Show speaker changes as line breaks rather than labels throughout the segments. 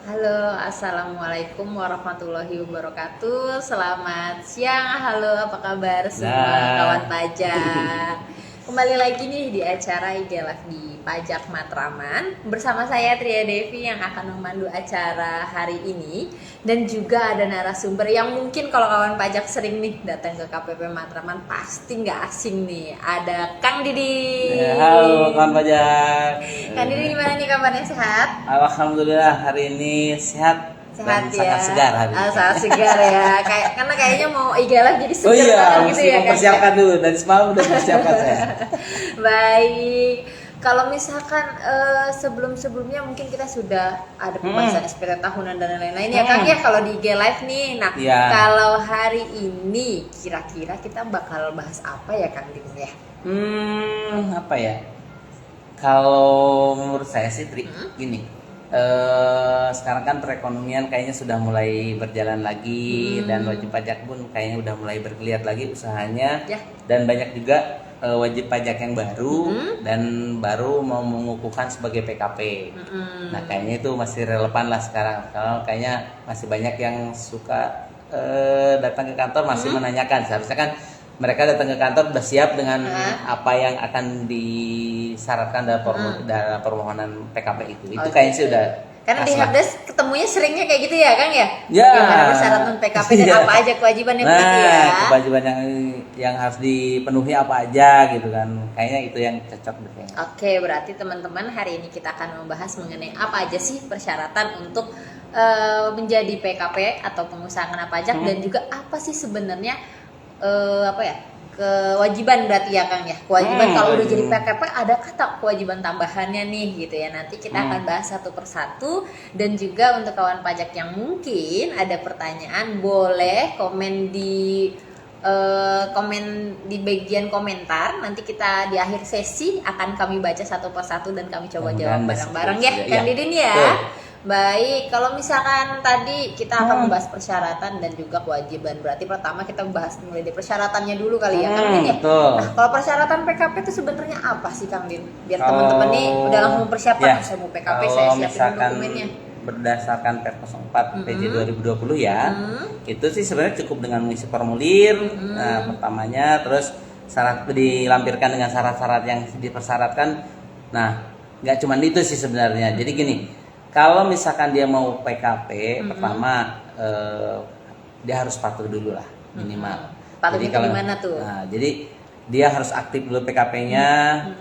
Halo, assalamualaikum warahmatullahi wabarakatuh. Selamat siang, halo, apa kabar semua kawan
Nah,
pajak? Kembali lagi nih di acara IG Live di Pajak Matraman bersama saya Tria Devi yang akan memandu acara hari ini, dan juga ada narasumber yang mungkin kalau kawan pajak sering nih datang ke KPP Matraman pasti nggak asing nih. Ada Kang Didi.
halo kawan pajak.
Kang Didi gimana nih kabarnya, sehat?
Alhamdulillah hari ini sehat
Sehat
dan sangat
ya.
segar hari ini.
Sangat segar ya. Karena kayaknya mau IGLF jadi
Oh
segar
iya,
banget gitu
mesti
ya kan.
mempersiapkan dulu dari semalam udah mempersiapkan saya.
Baik. Kalau misalkan sebelum-sebelumnya mungkin kita sudah ada pembahasan SPT tahunan dan lain-lain ya Kang ya, kalau di IG Live nih. Nah,
Iya.
kalau hari ini kira-kira kita bakal bahas apa ya Kang Dim ya?
Apa ya? Kalau menurut saya sih gini. Sekarang kan perekonomian kayaknya sudah mulai berjalan lagi dan wajib pajak pun kayaknya udah mulai bergeliat lagi usahanya.
Ya.
Dan banyak juga wajib pajak yang baru dan baru mau mengukuhkan sebagai PKP. Nah kayaknya itu masih relevan lah sekarang, kalau kayaknya masih banyak yang suka datang ke kantor masih menanyakan. Seharusnya kan mereka datang ke kantor udah siap dengan apa yang akan disyaratkan dalam permohonan PKP itu. Itu kayaknya sih udah
Karena di
pas lah.
Helpdesk ketemunya seringnya kayak gitu ya Kang ya?
Ya.
Gimana persyaratan PKP dan
Iya.
apa aja kewajibannya
Nah,
berarti ya?
kewajiban yang harus dipenuhi apa aja gitu kan. Kayaknya itu yang cocok deh kayaknya.
Oke, berarti teman-teman hari ini kita akan membahas mengenai apa aja sih persyaratan untuk menjadi PKP atau pengusaha kena pajak, dan juga apa sih sebenarnya apa ya, kewajiban berarti ya Kang ya. Kewajiban kalau udah jadi PKP ada kata kewajiban tambahannya nih gitu ya. Nanti kita akan bahas satu persatu, dan juga untuk kawan pajak yang mungkin ada pertanyaan boleh komen di bagian komentar. Nanti kita di akhir sesi akan kami baca satu persatu dan kami coba jawab bareng-bareng ya Kang Didin ya. Baik, kalau misalkan tadi kita akan membahas persyaratan dan juga kewajiban, berarti pertama kita bahas mulai dari persyaratannya dulu kali ya Kang Din ya. Nah, kalau persyaratan PKP itu sebenarnya apa sih Kang Din? Biar teman-teman nih udah langsung mempersiapkan, saya mau PKP, saya siapin dokumennya.
Berdasarkan Perpres 4 PJ 2020 ya, itu sih sebenarnya cukup dengan mengisi formulir. Nah, pertamanya terus syarat dilampirkan dengan syarat-syarat yang dipersyaratkan. Nah, nggak cuma itu sih sebenarnya. Jadi gini, kalau misalkan dia mau PKP, pertama dia harus patuh dulu lah minimal.
Patuh
Jadi
itu
kalau
gimana tuh?
Nah, jadi dia harus aktif dulu PKP-nya,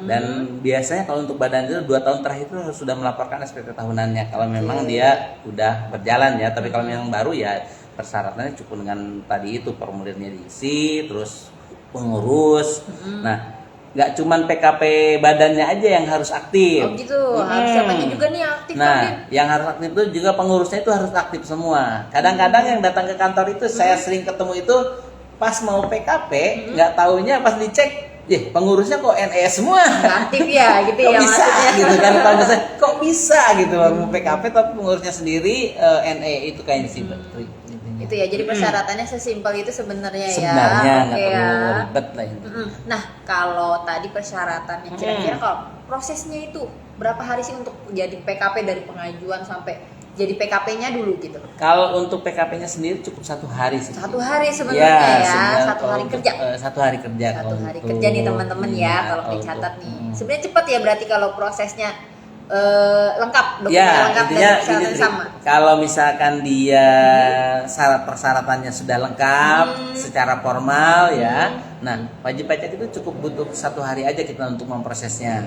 dan biasanya kalau untuk badan itu 2 tahun terakhir itu harus sudah melaporkan SPT tahunannya kalau memang dia udah berjalan ya. Tapi kalau memang baru ya persyaratannya cukup dengan tadi itu, formulirnya diisi, terus pengurus. Nah, nggak cuman PKP badannya aja yang harus aktif.
Oh gitu, harus siapanya juga nih yang aktif Kang Din.
Nah, yang harus aktif itu juga pengurusnya itu harus aktif semua. Kadang-kadang yang datang ke kantor itu saya sering ketemu itu pas mau PKP, nggak taunya pas dicek, pengurusnya kok NE semua.
Nggak aktif ya gitu
Kok
ya
bisa
maksudnya.
gitu kan, kalau misalnya kok bisa gitu mau PKP tapi pengurusnya sendiri NE, itu kayaknya sih
Itu ya, jadi persyaratannya sesimpel itu sebenarnya ya.
sebenarnya nggak
Oke
perlu
ya.
ribet lah ini.
Nah, kalau tadi persyaratannya kira-kira kalau prosesnya itu berapa hari sih untuk jadi PKP dari pengajuan sampai jadi PKP-nya dulu gitu?
Kalau untuk PKP-nya sendiri cukup 1 hari sih.
1 hari sebenarnya ya,
sebenarnya
1 hari kerja.
1 hari kerja.
1 hari kerja nih teman-teman ya, kalau dicatat nih. Sebenarnya cepat ya berarti kalau prosesnya lengkap, dokumen lengkap dan persyaratan sama.
Kalau misalkan dia syarat persyaratannya sudah lengkap secara formal ya, nah wajib pajak itu cukup butuh 1 hari aja kita untuk memprosesnya.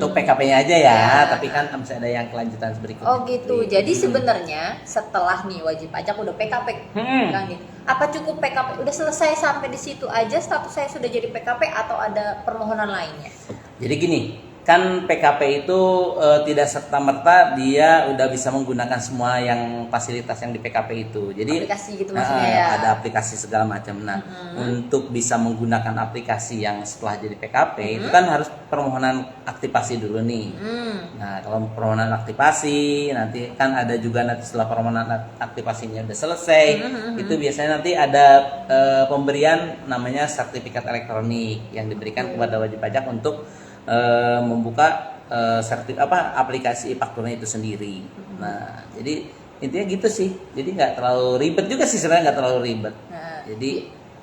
Untuk PKP-nya aja ya, tapi kan bisa ada yang kelanjutan berikutnya.
Oh gitu. Jadi sebenarnya setelah nih wajib pajak udah PKP, Kang Din, apa cukup PKP udah selesai sampai di situ aja status saya sudah jadi PKP atau ada permohonan lainnya?
Jadi gini, kan PKP itu tidak serta-merta dia udah bisa menggunakan semua yang fasilitas yang di PKP itu. Jadi
Aplikasi gitu maksudnya ya.
ada aplikasi segala macam. Nah, untuk bisa menggunakan aplikasi yang setelah jadi PKP itu kan harus permohonan aktivasi dulu nih. Nah, kalau permohonan aktivasi nanti kan ada juga, nanti setelah permohonan aktivasinya udah selesai, itu biasanya nanti ada pemberian namanya sertifikat elektronik yang diberikan kepada wajib pajak untuk membuka aplikasi fakturnya itu sendiri. Nah, jadi intinya gitu sih. Jadi nggak terlalu ribet juga sih, sebenarnya nggak terlalu ribet.
Nah,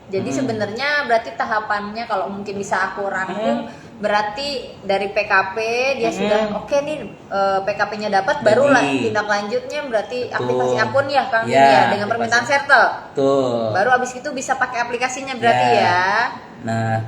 Jadi
sebenarnya berarti tahapannya kalau mungkin bisa aku rangkum, berarti dari PKP dia sudah oke nih, PKP-nya dapat, barulah tindak lanjutnya berarti aktivasi akun ya Kang Didi ya, dengan permintaan settle.
Tuh.
Baru abis itu bisa pakai aplikasinya berarti ya.
Nah,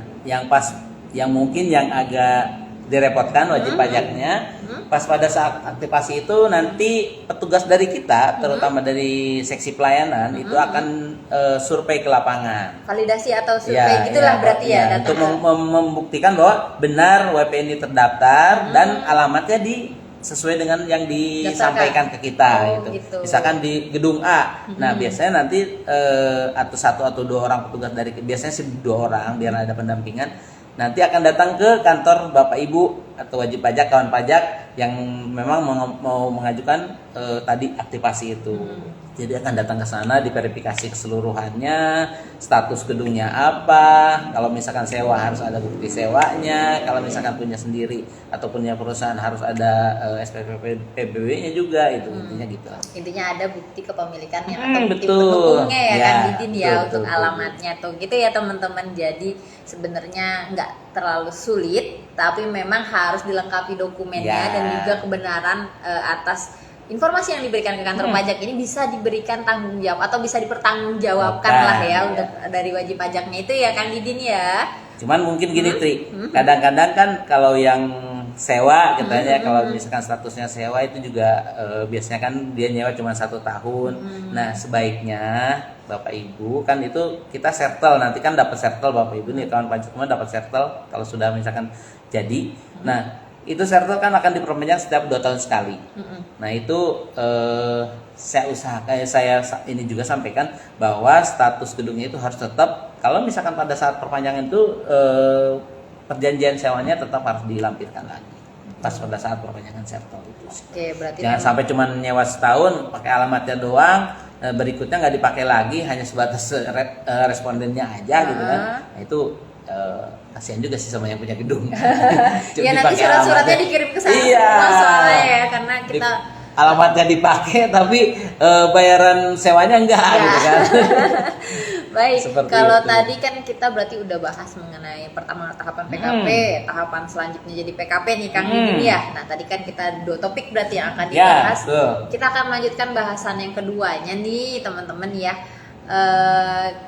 yang mungkin yang agak direpotkan wajib pajaknya, pas pada saat aktivasi itu nanti petugas dari kita, terutama dari seksi pelayanan itu akan survei ke lapangan.
Validasi atau survei gitulah berarti ya.
Untuk membuktikan bahwa benar WP ini terdaftar dan alamatnya sesuai dengan yang disampaikan ke kita gitu. Misalkan di gedung A. Nah, biasanya nanti atau satu atau dua orang petugas dari, biasanya sih 2 orang biar ada pendampingan. Nanti akan datang ke kantor Bapak Ibu atau wajib pajak, kawan pajak yang memang mau mengajukan tadi aktivasi itu. Jadi akan datang ke sana, diverifikasi keseluruhannya, status gedungnya apa, kalau misalkan sewa harus ada bukti sewanya, kalau misalkan punya sendiri atau punya perusahaan harus ada SPP PBW-nya juga, itu intinya gitu.
Intinya ada bukti kepemilikannya atau bukti pendukungnya ya kan Didin ya, untuk alamatnya tuh gitu ya teman-teman. Jadi sebenarnya nggak terlalu sulit, tapi memang harus dilengkapi dokumennya dan juga kebenaran atas informasi yang diberikan ke kantor pajak ini bisa diberikan tanggung jawab atau bisa dipertanggungjawabkan lah ya untuk dari wajib pajaknya itu ya Kang Didin ya.
Cuman mungkin gini Tri, kadang-kadang kan kalau yang sewa katanya, kalau misalkan statusnya sewa itu juga biasanya kan dia nyewa cuma 1 tahun. Nah, sebaiknya Bapak Ibu kan itu kita settle, nanti kan dapat settle Bapak Ibu nih kawan pajak semua dapat settle kalau sudah misalkan jadi. Nah, itu settle kan akan diperpanjang setiap 2 tahun sekali. Nah, itu saya ini juga sampaikan bahwa status gedungnya itu harus tetap, kalau misalkan pada saat perpanjangan itu perjanjian sewanya tetap harus dilampirkan lagi pas pada saat perpanjangan settle itu.
Oke, berarti
jangan sampai cuma nyewa setahun pakai alamatnya doang, berikutnya nggak dipakai lagi, hanya sebatas respondennya aja gitu kan. Nah, itu kasihan juga sih sama yang punya gedung.
Ya nanti surat-suratnya dikirim ke sana soalnya ya, karena kita
alamatnya dipakai tapi bayaran sewanya enggak gitu kan.
Baik,
seperti
kalau
itu.
tadi kan kita berarti udah bahas mengenai pertama tahapan PKP, tahapan selanjutnya jadi PKP nih Kang Didin ya. Nah, tadi kan kita 2 topik berarti yang akan dibahas. Kita akan melanjutkan bahasan yang keduanya nih teman-teman ya.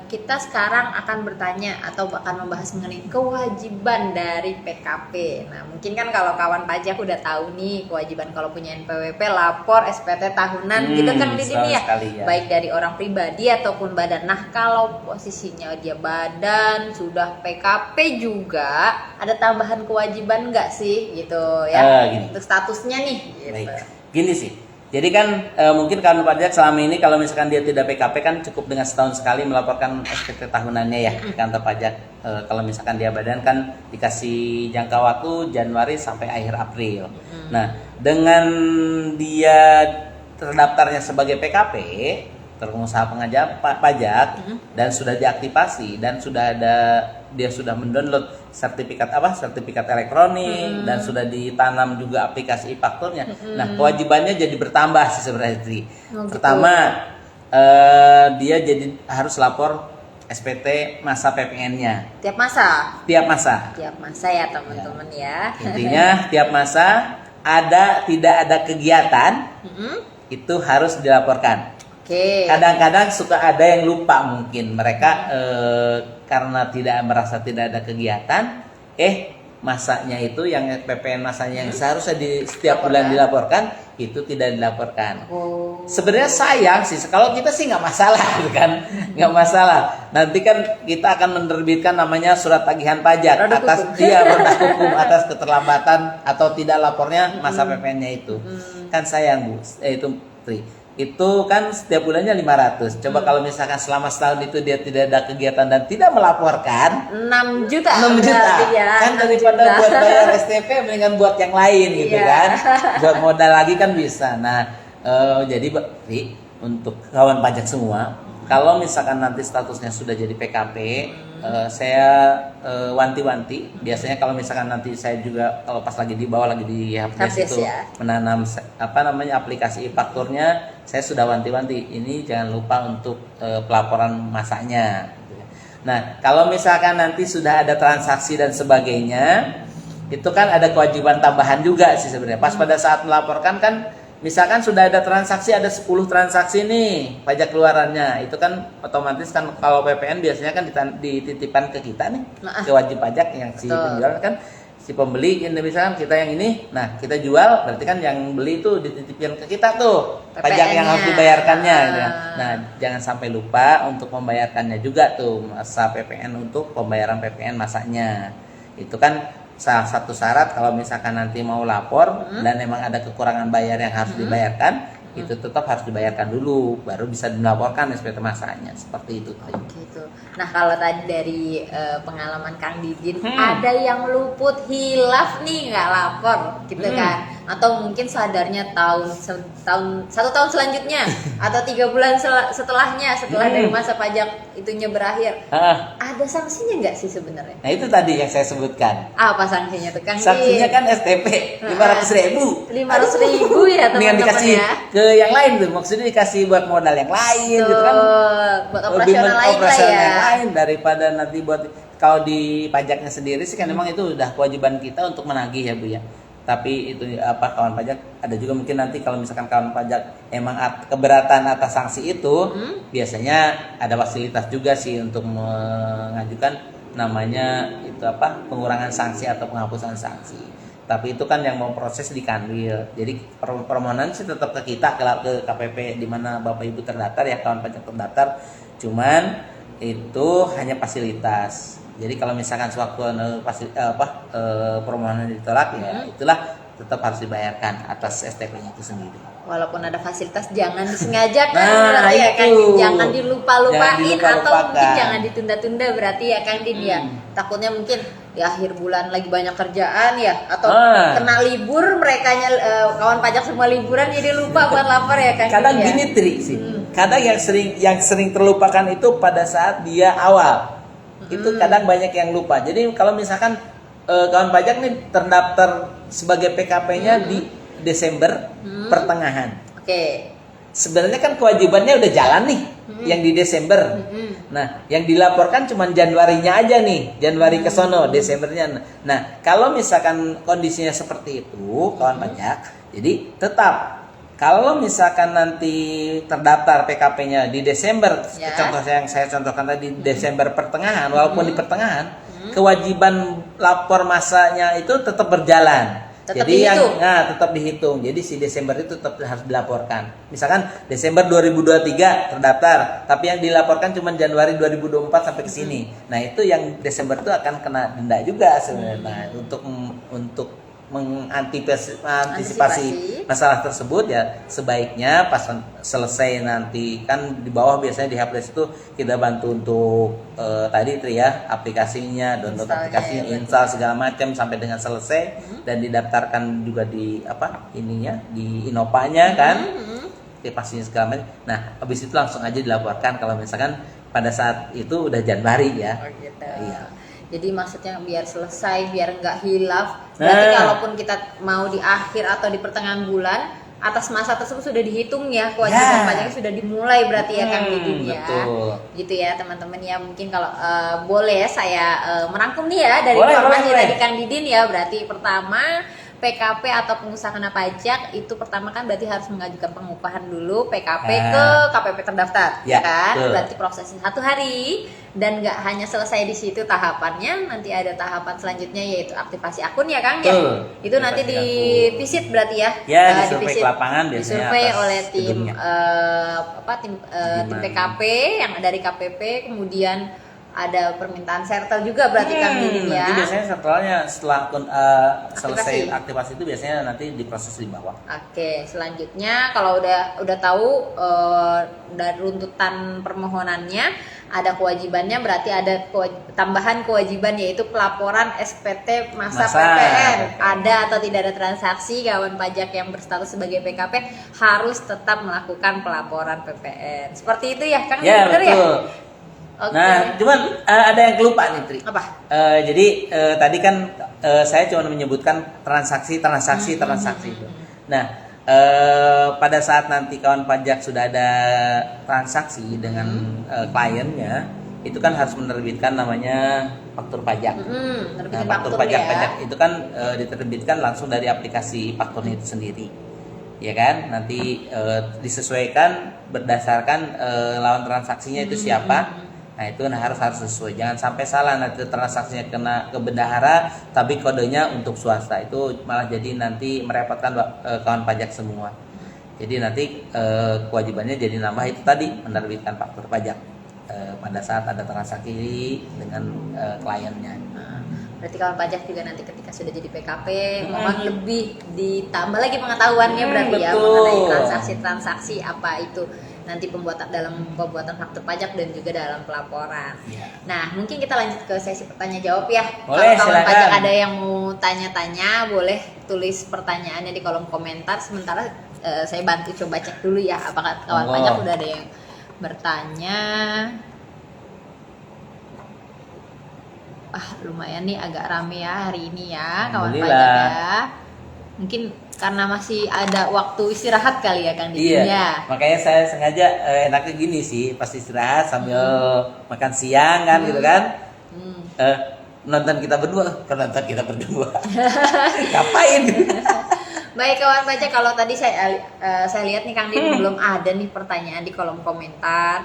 Kita sekarang akan bertanya atau akan membahas mengenai kewajiban dari PKP. Nah, mungkin kan kalau kawan pajak udah tahu nih kewajiban kalau punya NPWP lapor SPT tahunan gitu kan di sini ya. Baik dari orang pribadi ataupun badan. Nah, kalau posisinya dia badan sudah PKP juga ada tambahan kewajiban nggak sih gitu ya? Untuk statusnya nih gitu.
Baik. Gini sih. Jadi kan mungkin kawan pajak selama ini kalau misalkan dia tidak PKP kan cukup dengan setahun sekali melaporkan SPT tahunannya ya ke kantor pajak. Kalau misalkan dia badan kan dikasih jangka waktu Januari sampai akhir April. Nah, dengan dia terdaftarnya sebagai PKP, pengusaha pengajak pajak dan sudah diaktifasi dan dia sudah mendownload sertifikat elektronik dan sudah ditanam juga aplikasi e-fakturnya. Nah, kewajibannya jadi bertambah sih sebenarnya. Pertama, dia jadi harus lapor SPT masa PPN-nya.
Tiap masa ya teman-teman ya.
Intinya tiap masa tidak ada kegiatan itu harus dilaporkan. Kadang-kadang suka ada yang lupa, mungkin mereka karena merasa tidak ada kegiatan, masanya itu yang PPN masanya yang seharusnya setiap bulan dilaporkan itu tidak dilaporkan. Sebenarnya sayang sih, kalau kita sih nggak masalah kan, nggak masalah. Nanti kan kita akan menerbitkan namanya surat tagihan pajak atas produk hukum atas keterlambatan atau tidak lapornya masa PPN-nya itu. Kan sayang Bu, itu Tri. Itu kan setiap bulannya 500. Coba kalau misalkan selama setahun itu dia tidak ada kegiatan dan tidak melaporkan,
6 juta.
Ya, kan daripada buat bayar STP mendingan buat yang lain gitu kan. Buat modal lagi kan bisa. Nah, jadi untuk kawan pajak semua, kalau misalkan nanti statusnya sudah jadi PKP, saya wanti-wanti. Biasanya kalau misalkan nanti saya juga kalau pas lagi di bawah lagi di Helpdesk itu
ya.
menanam aplikasi e-fakturnya, saya sudah wanti-wanti. Ini jangan lupa untuk pelaporan masanya. Nah, kalau misalkan nanti sudah ada transaksi dan sebagainya, itu kan ada kewajiban tambahan juga sih sebenarnya. Pas pada saat melaporkan kan, misalkan sudah ada transaksi, ada 10 transaksi nih pajak keluarannya, itu kan otomatis kan kalau PPN biasanya kan dititipkan ke kita nih, ke wajib pajak yang si penjual kan, si pembeli ini misalkan kita yang ini, nah kita jual, berarti kan yang beli itu dititipkan ke kita tuh pajak yang harus dibayarkannya gitu kan. Nah, jangan sampai lupa untuk membayarkannya juga tuh masa PPN untuk pembayaran PPN masanya. Itu kan salah satu syarat kalau misalkan nanti mau lapor dan memang ada kekurangan bayar yang harus dibayarkan, itu tetap harus dibayarkan dulu baru bisa dilaporkan SPT masanya, seperti itu.
Gitu. Nah, kalau tadi dari pengalaman Kang Didin, ada yang luput hilaf nih nggak lapor gitu kan, atau mungkin sadarnya satu tahun selanjutnya atau 3 bulan setelahnya, setelah dari masa pajak itunya berakhir, ada sanksinya nggak sih sebenarnya?
Nah, itu tadi yang saya sebutkan.
Apa sanksinya tuh Kang?
Sanksinya kan STP 500.000.
500.000 ya
Dengan
teman-teman
dikasih
ya.
ke yang lain tuh, maksudnya dikasih buat modal yang lain gitu kan,
Buat
lebih
operasional lain lah
operasional
ya.
yang lain daripada nanti buat kalau di pajaknya sendiri sih kan memang itu udah kewajiban kita untuk menagih ya Bu ya. Tapi itu kawan pajak ada juga mungkin nanti kalau misalkan kawan pajak emang keberatan atas sanksi itu, biasanya ada fasilitas juga sih untuk mengajukan namanya itu pengurangan sanksi atau penghapusan sanksi. Tapi itu kan yang mau proses di Kanwil. Jadi permohonan sih tetap ke kita, ke KPP di mana Bapak Ibu terdaftar ya, kawan pajak terdaftar. Cuman itu hanya fasilitas. Jadi kalau misalkan sewaktu permohonan ditolak ya itulah tetap harus dibayarkan atas STP-nya itu sendiri.
Walaupun ada fasilitas jangan disengajakan
Nah,
berarti ya Kang
itu.
Din, jangan dilupa-lupain atau mungkin
Dilupakan.
jangan ditunda-tunda berarti ya Kang Din ya. Takutnya mungkin di akhir bulan lagi banyak kerjaan ya, atau kena libur merekanya kawan pajak semua liburan jadi lupa buat lapor ya Kang Din.
Kadang
ya.
gini trik sih. Kadang yang sering terlupakan itu pada saat dia awal. Itu kadang banyak yang lupa. Jadi kalau misalkan kawan pajak nih terdaftar sebagai PKP-nya di Desember pertengahan.
Oke.
Sebenarnya kan kewajibannya udah jalan nih yang di Desember. Nah, yang dilaporkan cuma Januarinya aja nih, Januari ke sono, Desembernya. Nah, kalau misalkan kondisinya seperti itu, kawan pajak, jadi tetap kalau misalkan nanti terdaftar PKP-nya di Desember, contoh yang saya contohkan tadi Desember pertengahan, walaupun di pertengahan, kewajiban lapor masanya itu tetap berjalan.
Tetap
Jadi
dihitung.
tetap dihitung. Jadi si Desember itu tetap harus dilaporkan. Misalkan Desember 2023 terdaftar, tapi yang dilaporkan cuma Januari 2024 sampai ke sini. Nah, itu yang Desember itu akan kena denda juga sebenarnya. Nah, untuk mengantisipasi masalah tersebut ya sebaiknya pas selesai nanti kan di bawah biasanya di Helpdesk itu kita bantu untuk tadi Tri ya aplikasinya, download aplikasinya, install segala macam sampai dengan selesai dan didaftarkan juga di di Inopanya kan, pastinya segala macam. Nah, habis itu langsung aja dilaporkan kalau misalkan pada saat itu udah Januari ya.
Oh gitu.
Iya.
Jadi maksudnya biar selesai, biar nggak hilaf. Berarti kalaupun kita mau di akhir atau di pertengahan bulan, atas masa tersebut sudah dihitung ya, kewajiban pajaknya sudah dimulai berarti ya Kang Didin ya.
Betul.
Gitu ya teman-teman ya. Mungkin kalau boleh saya merangkum nih ya dari informasi dari Kang Didin ya. Berarti pertama PKP atau pengusaha kena pajak itu pertama kan berarti harus mengajukan pengupahan dulu PKP ke KPP terdaftar, ya kan? Berarti prosesnya 1 hari dan nggak hanya selesai di situ tahapannya, nanti ada tahapan selanjutnya yaitu aktivasi akun ya Kang ya. Itu nanti di visit berarti ya.
Ya, disurvei ke lapangan biasanya.
Disurvei oleh tim tim PKP yang dari KPP, kemudian ada permintaan sertel juga berarti Kang Didin ya.
Nanti biasanya sertelnya setelah selesai aktivasi itu biasanya nanti diproses di bawah.
Oke, selanjutnya kalau udah tahu dari runtutan permohonannya ada kewajibannya, berarti ada tambahan kewajiban yaitu pelaporan SPT masa PPN. Ada atau tidak ada transaksi, kawan pajak yang berstatus sebagai PKP harus tetap melakukan pelaporan PPN. Seperti itu ya Kang,
ya,
benar ya? Oke.
Nah, cuman ada yang kelupa nih, Tri.
Apa?
Jadi tadi kan saya cuma menyebutkan transaksi. Nah, pada saat nanti kawan pajak sudah ada transaksi dengan kliennya, itu kan harus menerbitkan namanya faktur pajak. Nah,
Terbitin
faktur
faktur ya.
pajak itu kan diterbitkan langsung dari aplikasi fakturnya itu sendiri, ya kan? Nanti disesuaikan berdasarkan lawan transaksinya itu siapa. Nah itu harus sesuai, jangan sampai salah nanti transaksinya kena ke bendahara tapi kodenya untuk swasta, itu malah jadi nanti merepotkan kawan pajak semua. Jadi nanti kewajibannya jadi nambah itu tadi, menerbitkan faktur pajak pada saat ada transaksi dengan kliennya.
Berarti kawan pajak juga nanti ketika sudah jadi PKP mohon lebih ditambah lagi pengetahuannya berarti ya
betul.
mengenai transaksi-transaksi apa itu nanti dalam pembuatan faktur pajak dan juga dalam pelaporan.
Ya.
Nah, mungkin kita lanjut ke sesi pertanya jawab ya.
Boleh,
Kalau kawan
silakan.
pajak ada yang mau tanya-tanya, boleh tulis pertanyaannya di kolom komentar. Sementara saya bantu coba cek dulu ya apakah kawan pajak udah ada yang bertanya. Lumayan nih agak rame ya hari ini ya kawan pajak ya. Mungkin karena masih ada waktu istirahat kali ya Kang Didi
Iya,
ya.
makanya saya sengaja enaknya gini sih, pas istirahat sambil makan siang kan gitu kan. Nonton kita berdua, ngapain?
Baik kawan pajak, kalau tadi saya lihat nih Kang Didi belum ada nih pertanyaan di kolom komentar.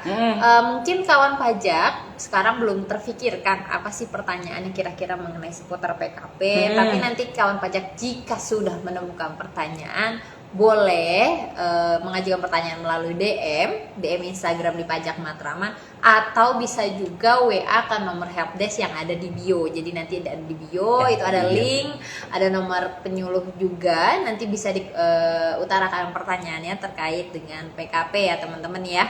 Mungkin kawan pajak sekarang belum terfikirkan apa sih pertanyaan yang kira-kira mengenai seputar PKP. Tapi nanti kawan pajak jika sudah menemukan pertanyaan, boleh mengajukan pertanyaan melalui DM Instagram di Pajak Matraman, atau bisa juga WA ke nomor helpdesk yang ada di bio. Jadi nanti ada di bio itu ada link, ada nomor penyuluh juga. Nanti bisa diutarakan pertanyaannya terkait dengan PKP ya teman-teman ya.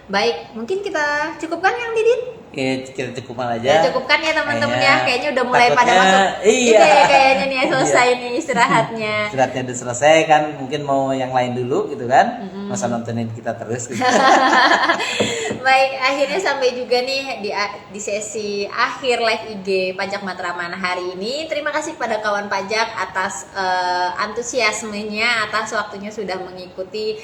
Baik, mungkin kita cukupkan Kang Didit?
Ya, kita cukupkan aja.
Ya, cukupkan ya teman-teman ya. Kayaknya udah mulai pada
takutnya,
masuk.
Iya.
Itu ya kayaknya nih selesai nih istirahatnya.
Istirahatnya udah selesai kan, mungkin mau yang lain dulu gitu kan. Masa nontonin kita terus gitu.
Baik, akhirnya sampai juga nih di sesi akhir live IG Pajak Matraman hari ini. Terima kasih pada kawan pajak atas antusiasmenya, atas waktunya sudah mengikuti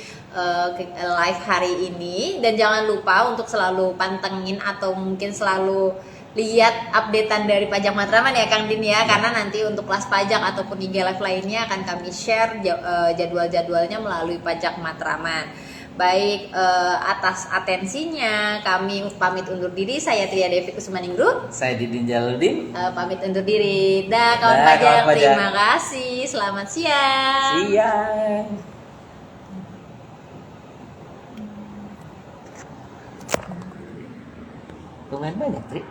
live hari ini. Dan jangan lupa untuk selalu pantengin atau mungkin selalu lihat updatean dari Pajak Matraman ya Kang Din ya, karena nanti untuk kelas pajak ataupun IG live lainnya akan kami share jadwal-jadwalnya melalui Pajak Matraman. Baik, atas atensinya kami pamit undur diri. Saya Tria Devi Kusumaningrum.
Saya Didin Jaludin.
Pamit undur diri. Kawan
Dah,
pajak,
kawan pajak.
terima kasih. Selamat siang.
Siang. Lumayan banyak, Tri.